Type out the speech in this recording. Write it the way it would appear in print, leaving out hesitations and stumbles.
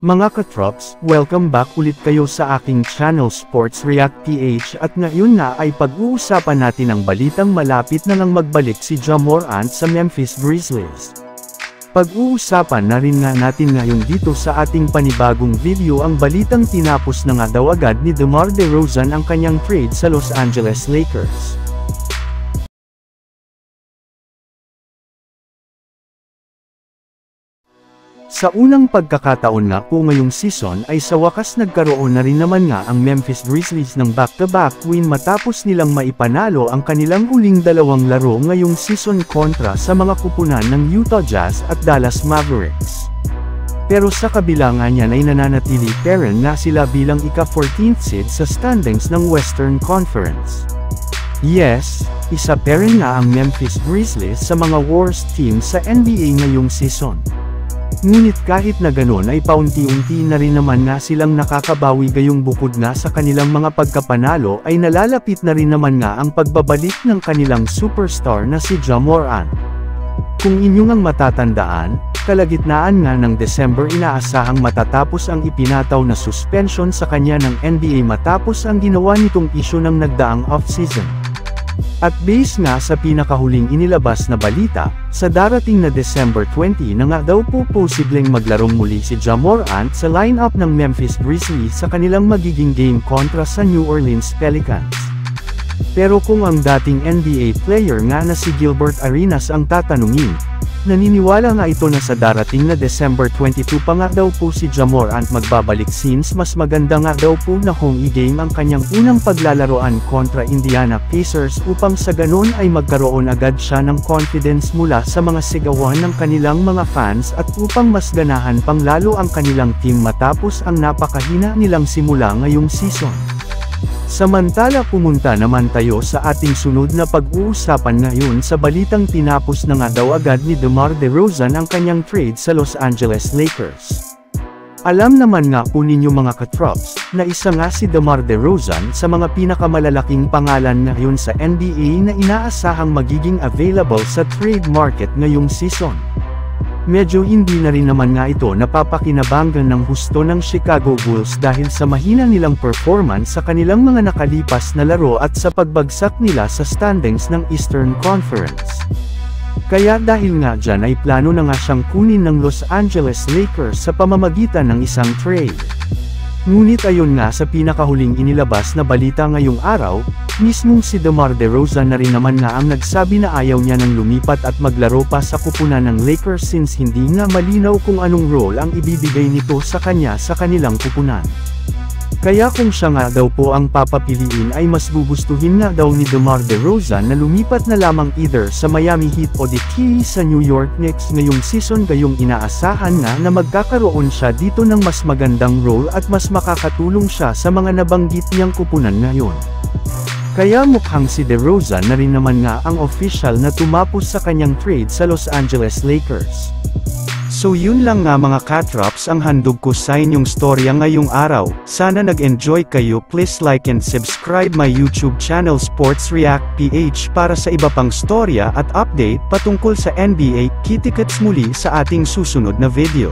Mga katrops, welcome back ulit kayo sa aking channel Sports React PH at ngayon na ay pag-uusapan natin ang balitang malapit na nang magbalik si Ja Morant sa Memphis Grizzlies. Pag-uusapan na rin nga natin ngayon dito sa ating panibagong video ang balitang tinapos na nga daw agad ni DeMar DeRozan ang kanyang trade sa Los Angeles Lakers. Sa unang pagkakataon nga po ngayong season ay sa wakas nagkaroon na rin naman nga ang Memphis Grizzlies ng back-to-back win matapos nilang maipanalo ang kanilang huling dalawang laro ngayong season kontra sa mga kupunan ng Utah Jazz at Dallas Mavericks. Pero sa kabila nga niyan ay nananatili pa rin nga sila bilang ika-14th seed sa standings ng Western Conference. Yes, isa pa rin nga ang Memphis Grizzlies sa mga worst teams sa NBA ngayong season. Ngunit kahit na ganoon ay paunti-unti na rin naman nga silang nakakabawi gayong bukod nga sa kanilang mga pagkapanalo ay nalalapit na rin naman nga ang pagbabalik ng kanilang superstar na si Ja Morant. Kung inyong ang matatandaan, kalagitnaan nga ng December inaasahang matatapos ang ipinataw na suspension sa kanya ng NBA matapos ang ginawa nitong isyu ng nagdaang off-season. At base nga sa pinakahuling inilabas na balita, sa darating na December 20 na nga daw po posibleng maglarong muli si Ja Morant sa lineup ng Memphis Grizzlies sa kanilang magiging game kontra sa New Orleans Pelicans. Pero kung ang dating NBA player nga na si Gilbert Arenas ang tatanungin, naniniwala nga ito na sa darating na December 22 pa nga daw po si Ja Morant magbabalik since mas maganda nga daw po na home game ang kanyang unang paglalaroan kontra Indiana Pacers upang sa ganon ay magkaroon agad siya ng confidence mula sa mga sigawan ng kanilang mga fans at upang mas ganahan pang lalo ang kanilang team matapos ang napakahina nilang simula ngayong season. Samantala pumunta naman tayo sa ating sunod na pag-uusapan ngayon sa balitang tinapos na nga daw agad ni DeMar DeRozan ang kanyang trade sa Los Angeles Lakers. Alam naman nga po ninyo mga katrops, na isa nga si DeMar DeRozan sa mga pinakamalalaking pangalan ngayon sa NBA na inaasahang magiging available sa trade market ngayong season. Medyo hindi na rin naman nga ito napapakinabangan ng husto ng Chicago Bulls dahil sa mahina nilang performance sa kanilang mga nakalipas na laro at sa pagbagsak nila sa standings ng Eastern Conference. Kaya dahil nga dyan ay plano na nga siyang kunin ng Los Angeles Lakers sa pamamagitan ng isang trade. Ngunit ayon nga sa pinakahuling inilabas na balita ngayong araw, mismong si DeMar DeRozan na rin naman nga ang nagsabi na ayaw niya nang lumipat at maglaro pa sa kupunan ng Lakers since hindi nga malinaw kung anong role ang ibibigay nito sa kanya sa kanilang kupunan. Kaya kung siya nga daw po ang papapiliin ay mas gugustuhin nga daw ni DeMar DeRozan na lumipat na lamang either sa Miami Heat o di kaya sa New York Knicks ngayong season gayong inaasahan nga na magkakaroon siya dito ng mas magandang role at mas makakatulong siya sa mga nabanggit niyang kupunan ngayon. Kaya mukhang si DeRozan na rin naman nga ang official na tumapos sa kanyang trade sa Los Angeles Lakers. So yun lang nga mga katrops ang handog ko sa inyong storya ngayong araw. Sana nag-enjoy kayo. Please like and subscribe my YouTube channel Sports React PH para sa iba pang storya at update patungkol sa NBA. Kita-kits muli sa ating susunod na video.